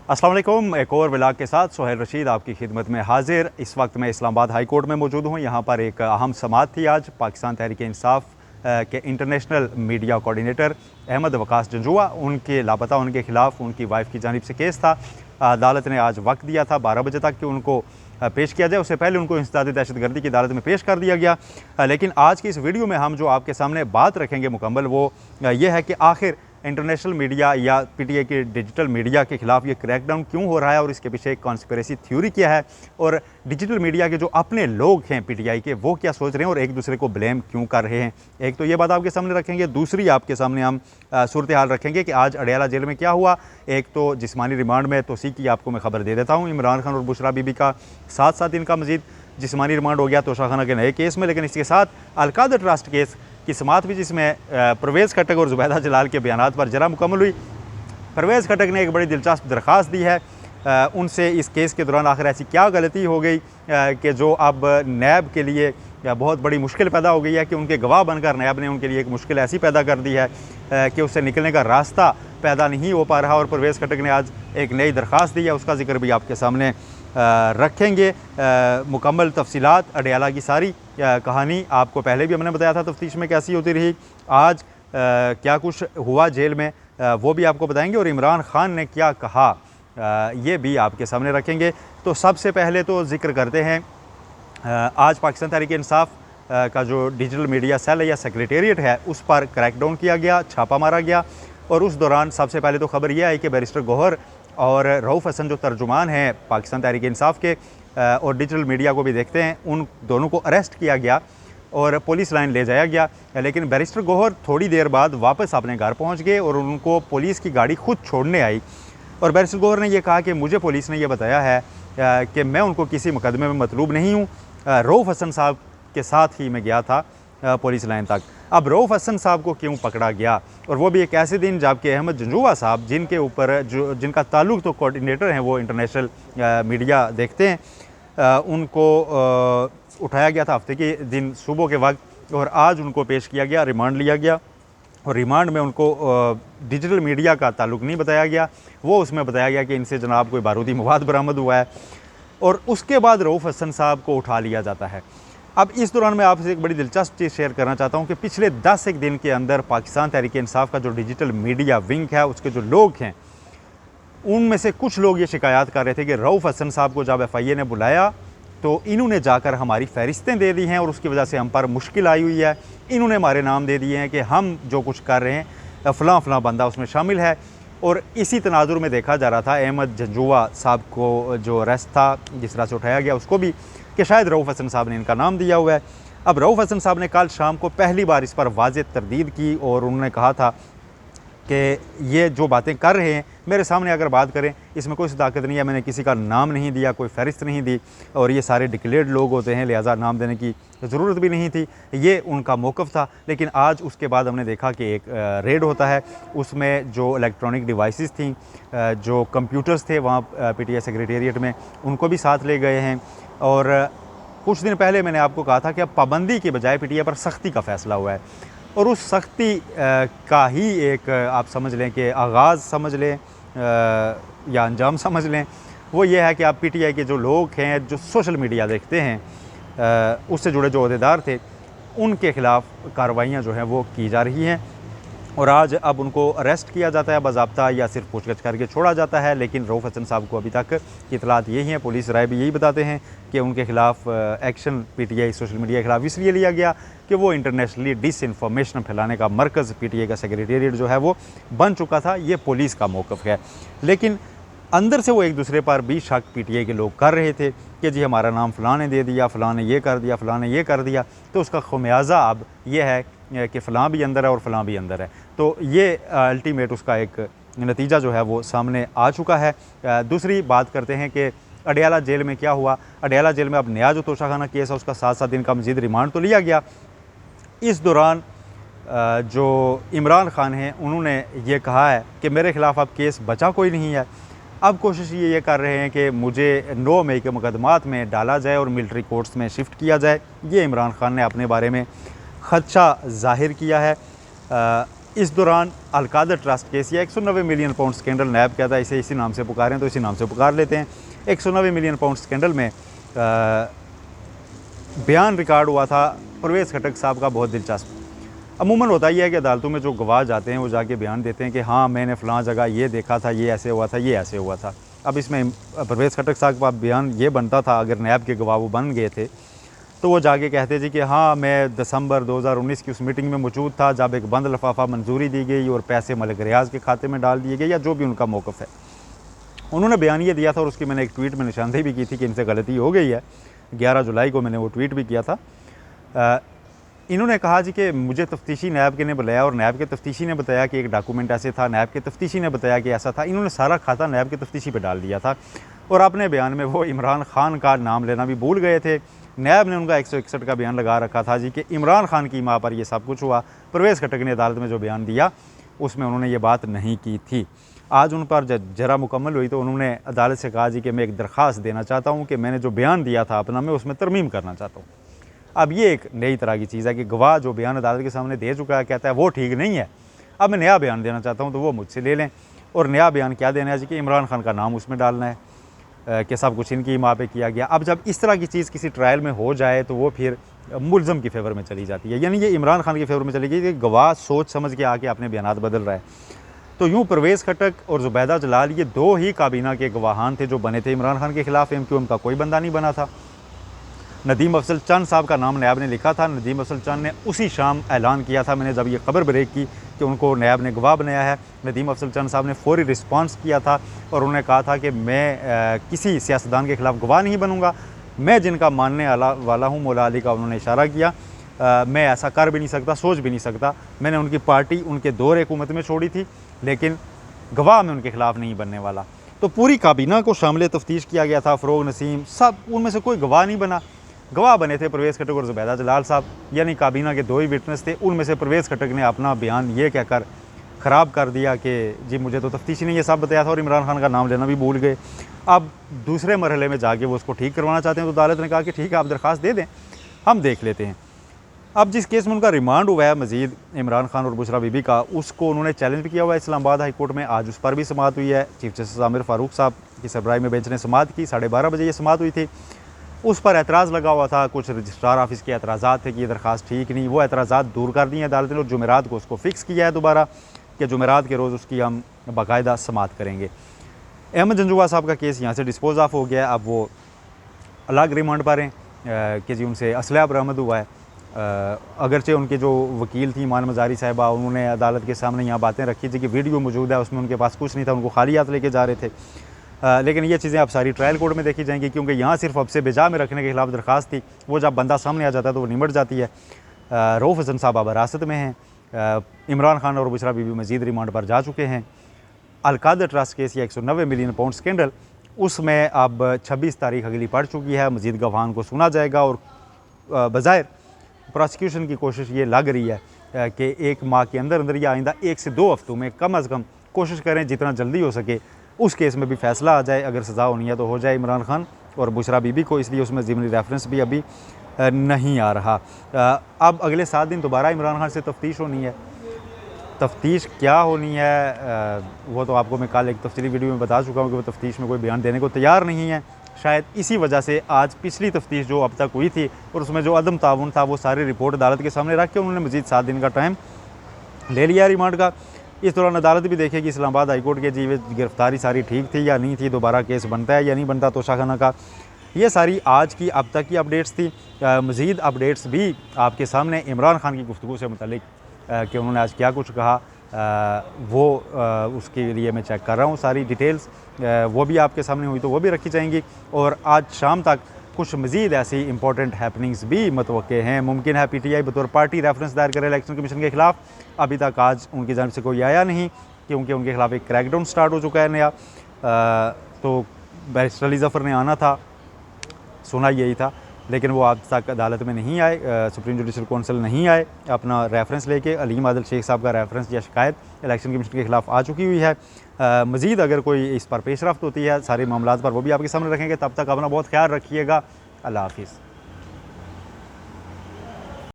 अस्सलाम वालेकुम। एक और व्लॉग के साथ सोहेल रशीद आपकी खिदमत में हाजिर। इस वक्त मैं इस्लामाबाद हाई कोर्ट में मौजूद हूँ। यहाँ पर एक अहम समाअत थी आज। पाकिस्तान तहरीक इंसाफ के international media coordinator Ahmad Waqas Janjua, उनके लापता होने के ख़िलाफ़ उनकी वाइफ की जानिब से केस था। अदालत ने आज वक्त दिया था 12 बजे तक कि उनको पेश किया जाए। उससे पहले उनको इंसदाद दहशतगर्दी की अदालत में पेश कर दिया गया। लेकिन आज की इस वीडियो में हम जो आपके सामने बात रखेंगे मुकम्मल, वो ये है कि आखिर इंटरनेशनल मीडिया या पीटीआई के डिजिटल मीडिया के ख़िलाफ़ ये क्रैकडाउन क्यों हो रहा है और इसके पीछे एक कॉन्स्पिरेसी थ्योरी क्या है, और डिजिटल मीडिया के जो अपने लोग हैं पीटीआई के, वो क्या सोच रहे हैं और एक दूसरे को ब्लेम क्यों कर रहे हैं। एक तो ये बात आपके सामने रखेंगे, दूसरी आपके सामने हम सूरत हाल रखेंगे कि आज अडयाला जेल में क्या हुआ। एक तो जिस्मानी रिमांड में तोसी की आपको मैं खबर दे देता हूँ। इमरान खान और बुशरा बीबी का 7 दिन का मजीद जिस्मानी रिमांड हो गया तोशाखाना के नए केस में। लेकिन इसके साथ अलकादर ट्रस्ट केस की समाअत भी, जिसमें परवेज़ खटक और जुबैदा जलाल के बयानात पर जरा मुकम्मल हुई। परवेज़ खटक ने एक बड़ी दिलचस्प दरख्वास्त दी है उनसे इस केस के दौरान आखिर ऐसी क्या गलती हो गई कि जो अब नैब के लिए बहुत बड़ी मुश्किल पैदा हो गई है कि उनके गवाह बनकर नैब ने उनके लिए एक मुश्किल ऐसी पैदा कर दी है कि उससे निकलने का रास्ता पैदा नहीं हो पा रहा। और परवेज़ खटक ने आज एक नई दरख्वास्त दी है, उसका जिक्र भी आपके सामने रखेंगे। मुकम्मल तफसीलात अडयाला की सारी कहानी आपको पहले भी हमने बताया था तफ्तीश में कैसी होती रही, आज क्या कुछ हुआ जेल में वो भी आपको बताएंगे, और इमरान खान ने क्या कहा ये भी आपके सामने रखेंगे। तो सबसे पहले तो जिक्र करते हैं आज पाकिस्तान तहरीक इंसाफ का जो डिजिटल मीडिया सेल या सेक्रेटेरिएट है उस पर क्रैकडाउन किया गया, छापा मारा गया। और उस दौरान सबसे पहले तो खबर यह आई कि बैरिस्टर गौहर और रऊफ़ हसन जो तर्जुमान हैं पाकिस्तान तहरीक इंसाफ के और डिजिटल मीडिया को भी देखते हैं, उन दोनों को अरेस्ट किया गया और पुलिस लाइन ले जाया गया। लेकिन बैरिस्टर गौहर थोड़ी देर बाद वापस अपने घर पहुंच गए और उनको पुलिस की गाड़ी खुद छोड़ने आई। और बैरिस्टर गौहर ने यह कहा कि मुझे पुलिस ने यह बताया है कि मैं उनको किसी मुकदमे में मतलूब नहीं हूँ, रऊफ़ हसन साहब के साथ ही मैं गया था पुलिस लाइन तक। अब रऊफ़ हसन साहब को क्यों पकड़ा गया, और वो भी एक ऐसे दिन जबकि अहमद जंजुआ साहब जिनके ऊपर जिनका ताल्लुक़ तो कोऑर्डिनेटर हैं, वो इंटरनेशनल मीडिया देखते हैं, उनको उठाया गया था हफ्ते के दिन सुबह के वक्त, और आज उनको पेश किया गया, रिमांड लिया गया। और रिमांड में उनको डिजिटल मीडिया का ताल्लुक़ नहीं बताया गया, वो उसमें बताया गया कि इनसे जनाब कोई बारूदी मवाद बरामद हुआ है। और उसके बाद रऊफ़ हसन साहब को उठा लिया जाता है। अब इस दौरान मैं आपसे एक बड़ी दिलचस्प चीज़ शेयर करना चाहता हूँ कि पिछले 10 दिन के अंदर पाकिस्तान तहरीक इंसाफ का जो डिजिटल मीडिया विंग है, उसके जो लोग हैं, उनमें से कुछ लोग ये शिकायत कर रहे थे कि रऊफ़ हसन साहब को जब FIA ने बुलाया तो इन्होंने जाकर हमारी फ़हरिस्तें दे दी हैं और उसकी वजह से हम पर मुश्किल आई हुई है। इन्होंने हमारे नाम दे दिए हैं कि हम जो कुछ कर रहे हैं फ़लाँ फ़लाँ बंदा उसमें शामिल है। और इसी तनाजुर में देखा जा रहा था अहमद जंजुआ साहब को जो अरेस्ट था, जिस तरह से उठाया गया, उसको भी कि शायद रऊफ़ हसन साहब ने इनका नाम दिया हुआ है। अब रऊफ़ हसन साहब ने कल शाम को पहली बार इस पर वाज़ेह तरदीद की और उन्होंने कहा था कि ये जो बातें कर रहे हैं मेरे सामने अगर बात करें इसमें कोई सदाकत नहीं है, मैंने किसी का नाम नहीं दिया, कोई फ़हरिस्त नहीं दी, और ये सारे डिक्लेयर्ड लोग होते हैं, लिहाजा नाम देने की ज़रूरत भी नहीं थी। ये उनका मौक़िफ़ था। लेकिन आज उसके बाद हमने देखा कि एक रेड होता है, उसमें जो इलेक्ट्रॉनिक डिवाइसेस थी, जो कंप्यूटर्स थे वहाँ PTI सेक्रेटेरिएट में, उनको भी साथ ले गए हैं। और कुछ दिन पहले मैंने आपको कहा था कि अब पाबंदी के बजाय PTI पर सख्ती का फ़ैसला हुआ है, और उस सख्ती का ही एक आप समझ लें कि आगाज़ समझ लें या अंजाम समझ लें, वो ये है कि आप PTI के जो लोग हैं जो सोशल मीडिया देखते हैं, उससे जुड़े जो अहदेदार थे, उनके ख़िलाफ़ कार्रवाइयाँ जो हैं वो की जा रही हैं। और आज अब उनको अरेस्ट किया जाता है बाज़ाब्ता, या सिर्फ पूछगछ करके छोड़ा जाता है। लेकिन रऊफ़ हसन साहब को अभी तक इतलात यही हैं, पुलिस राय भी यही बताते हैं कि उनके ख़िलाफ़ एक्शन PTI सोशल मीडिया के ख़िलाफ़ इसलिए लिया गया कि वो इंटरनेशनली डिसइंफॉर्मेशन फैलाने का मरकज़ PTI का सेक्रेटेरिएट जो है वो बन चुका था। ये पुलिस का मौक़िफ़ है। लेकिन अंदर से वो एक दूसरे पर भी शक PTI के लोग कर रहे थे कि जी हमारा नाम फ़लाँ ने दे दिया, फ़लाँ ने ये कर दिया, फ़लाँ ने ये कर दिया, तो उसका ख़मियाज़ा अब ये है कि फ़लाँ भी अंदर है और फ़लाँ भी अंदर है। तो ये अल्टीमेट उसका एक नतीजा जो है वो सामने आ चुका है। दूसरी बात करते हैं कि अडयाला जेल में क्या हुआ। अडयाला जेल में अब नया जो तोशाखाना केस है उसका 7 दिन का मज़ीद रिमांड तो लिया गया। इस दौरान जो इमरान खान हैं उन्होंने ये कहा है कि मेरे ख़िलाफ़ अब केस बचा कोई नहीं है। अब कोशिश ये कर रहे हैं कि मुझे 9 मई के मुकदमात में डाला जाए और मिलिट्री कोर्ट्स में शिफ्ट किया जाए। ये इमरान खान ने अपने बारे में ख़दशा ज़ाहिर किया है। इस दौरान अलकादर ट्रस्ट केस या 190 मिलियन पाउंड स्कैंडल, नैब कहता है इसे इसी नाम से पुकारें तो इसी नाम से पुकार लेते हैं। 190 मिलियन पाउंड स्कैंडल में बयान रिकॉर्ड हुआ था परवेज़ खटक साहब का बहुत दिलचस्प। अमूमन होता ही है कि अदालतों में जो गवाह जाते हैं वो जाके बयान देते हैं कि हाँ मैंने फ़लाँ जगह ये देखा था, ये ऐसे हुआ था, ये ऐसे हुआ था। अब इसमें परवेज़ खटक साहब का बयान ये बनता था, अगर नैब के गवाह वो बन गए थे तो वो जाके कहते जी कि हाँ मैं दिसंबर 2019 की उस मीटिंग में मौजूद था जब एक बंद लिफाफा मंजूरी दी गई और पैसे मलिक रियाज के खाते में डाल दिए गए, या जो भी उनका मौक़िफ़ है। उन्होंने बयान ये दिया था और उसकी मैंने एक ट्वीट में निशानदेही भी की थी कि इनसे गलती हो गई है। 11 जुलाई को मैंने वो ट्वीट भी किया था। इन्होंने कहा जी कि मुझे तफ्तीशी नैब के ने बुलाया और नैब के तफ्तीशी ने बताया कि एक डॉक्यूमेंट ऐसे था, नैब के तफ्तीशी ने बताया कि ऐसा था। इन्होंने सारा खाता नैब के तफ्तीशी पे डाल दिया था और अपने बयान में वो इमरान खान का नाम लेना भी भूल गए थे। नैब ने उनका 161 का बयान लगा रखा था जी कि इमरान खान की माँ पर ये सब कुछ हुआ। परवेज़ खटक ने अदालत में जो बयान दिया उसमें उन्होंने ये बात नहीं की थी। आज उन पर जरा मुकम्मल हुई तो उन्होंने अदालत से कहा जी कि मैं एक दरख्वास्त देना चाहता हूँ कि मैंने जो बयान दिया था अपना, मैं उसमें तरमीम करना चाहता हूँ। अब ये एक नई तरह की चीज़ है कि गवाह जो बयान अदालत के सामने दे चुका है कहता है वो ठीक नहीं है, अब मैं नया बयान देना चाहता हूँ तो वो मुझसे ले लें। और नया बयान क्या देना है जी कि इमरान खान का नाम उसमें डालना है कि सब कुछ इनकी माँ पे किया गया। अब जब इस तरह की चीज़ किसी ट्रायल में हो जाए तो वो फिर मुलज़म की फेवर में चली जाती है, यानी ये इमरान खान की फेवर में चली गई कि गवाह सोच समझ के आके अपने बयान बदल रहा है। तो यूँ परवेज़ खटक और ज़ुबैदा जलाल ये दो ही काबीना के गवाहान थे जो बने थे इमरान खान के ख़िलाफ़। MQM का कोई बंदा नहीं बना था। नदीम अफजल चंद साहब का नाम नैब ने लिखा था। नदीम अफजल चंद ने उसी शाम ऐलान किया था, मैंने जब ये खबर ब्रेक की कि उनको नैब ने गवाह बनाया है, नदीम अफजल चंद साहब ने फौरी रिस्पांस किया था और उन्होंने कहा था कि मैं किसी सियासतदान के ख़िलाफ़ गवाह नहीं बनूँगा, मैं जिनका मानने वाला हूँ मौला अली का उन्होंने इशारा किया, मैं ऐसा कर भी नहीं सकता, सोच भी नहीं सकता। मैंने उनकी पार्टी उनके दौर हुकूमत में छोड़ी थी लेकिन गवाह मैं उनके ख़िलाफ़ नहीं बनने वाला। तो पूरी काबीना को शामिल तफ्तीश किया गया था, फ़रोग नसीम सब, उनमें से कोई गवाह नहीं बना। गवाह बने थे परवेज़ खटक और ज़ुबैदा जलाल साहब, यानी काबीना के दो ही विटनेस थे। उनमें से परवेज़ खटक ने अपना बयान ये कहकर ख़राब कर दिया कि जी मुझे तो तफ्तीशी ने ये सब बताया था और इमरान खान का नाम लेना भी भूल गए। अब दूसरे मरहले में जाके वो उसको ठीक करवाना चाहते हैं तो अदालत ने कहा कि ठीक है आप दरख्वास्त दे दें, हम देख लेते हैं। अब जिस केस में उनका रिमांड हुआ है मज़ीद इमरान खान और बुशरा बीबी का, उसको उन्होंने चैलेंज भी किया हुआ है इस्लामाबाद हाई कोर्ट में। आज उस पर भी समाअत हुई है। चीफ जस्टिस आमिर फ़ारूक साहब की सरबराही में बेंच ने समाअत की। 12:30 बजे ये समाअत हुई थी। उस पर एतराज़ लगा हुआ था, कुछ रजिस्ट्रार ऑफिस के एतराज़ात थे कि ये दरख्वास्त ठीक नहीं। वो एतराज़ात दूर कर दिए अदालत ने और जुमेरात को उसको फ़िक्स किया है दोबारा कि जुमेरात के रोज़ उसकी हम बाकायदा समाअत करेंगे। अहमद जंजुआ साहब का केस यहाँ से डिस्पोज ऑफ हो गया है। अब वो अलग रिमांड पर हैं कि जी उनसे असलहा बरामद हुआ है। अगरचे उनके जो वकील थी ईमान मज़ारी साहिबा, उन्होंने अदालत के सामने यहाँ बातें रखी थी कि वीडियो मौजूद है, उसमें उनके पास कुछ नहीं था, उनको खाली हाथ लेके जा रहे थे। लेकिन ये चीज़ें अब सारी ट्रायल कोर्ट में देखी जाएंगी क्योंकि यहाँ सिर्फ अब से बेजा में रखने के खिलाफ दरख्वास्त थी, वो जब बंदा सामने आ जाता है तो वो निमट जाती है। रऊफ़ हसन साहब अब हिरासत में हैं। इमरान खान और बुशरा बीबी मजीद रिमांड पर जा चुके हैं। अलकादर ट्रस्ट केस या 190 मिलियन पाउंड स्कैंडल, उसमें अब 26 तारीख अगली पड़ चुकी है। मजीद गवाहान को सुना जाएगा और बज़ाहिर प्रोसिक्यूशन की कोशिश ये लग रही है कि 1 माह के अंदर अंदर या आइंदा 1 से 2 हफ्तों में कम अज़ कम कोशिश करें जितना जल्दी हो सके उस केस में भी फ़ैसला आ जाए। अगर सज़ा होनी है तो हो जाए इमरान खान और बुशरा बीबी को, इसलिए उसमें ज़िमनी रेफरेंस भी अभी नहीं आ रहा। अब अगले 7 दिन दोबारा इमरान खान से तफ्तीश होनी है। तफ्तीश क्या होनी है वो तो आपको मैं कल एक तफसीली वीडियो में बता चुका हूँ कि वो तफ्तीश में कोई बयान देने को तैयार नहीं है। शायद इसी वजह से आज पिछली तफ्तीश जो अब तक हुई थी और उसमें जो अदम ताउन था वो सारी रिपोर्ट अदालत के सामने रख के उन्होंने मज़ीद 7 दिन का टाइम ले लिया रिमांड का। इस दौरान अदालत भी देखेगी इस्लामाबाद हाई कोर्ट के जी गिरफ्तारी सारी ठीक थी या नहीं थी, दोबारा केस बनता है या नहीं बनता तोशाखाना का। ये सारी आज की अब तक की अपडेट्स थी। मज़ीद अपडेट्स भी आपके सामने इमरान खान की गुफ्तगू से मुतल्लिक कि उन्होंने आज क्या कुछ कहा उसके लिए मैं चेक कर रहा हूँ सारी डिटेल्स, वो भी आपके सामने हुई तो वो भी रखी जाएंगी। और आज शाम तक कुछ मज़ीद ऐसी इंपॉर्टेंट हैपनिंग्स भी मतवक्के हैं। मुमकिन है PTI बतौर पार्टी रेफरेंस दायर करे इलेक्शन कमीशन के ख़िलाफ़। अभी तक आज उनकी जानिब से कोई आया नहीं क्योंकि उनके खिलाफ़ एक क्रैकडाउन स्टार्ट हो चुका है नया। तो बैरिस्टर अली ज़फ़र ने आना था, सुना यही था, लेकिन वो आज तक अदालत में नहीं आए, सुप्रीम जुडिशल कौंसिल नहीं आए अपना रेफरेंस लेके। अलीम आदिल शेख साहब का रेफरेंस या शिकायत इलेक्शन कमीशन के खिलाफ आ चुकी हुई है। मज़ीद अगर कोई इस पर पेशरफ्त होती है सारे मामलात पर वो भी आपके सामने रखेंगे। तब तक अपना बहुत ख्याल रखिएगा। अल्लाह हाफ़िज़।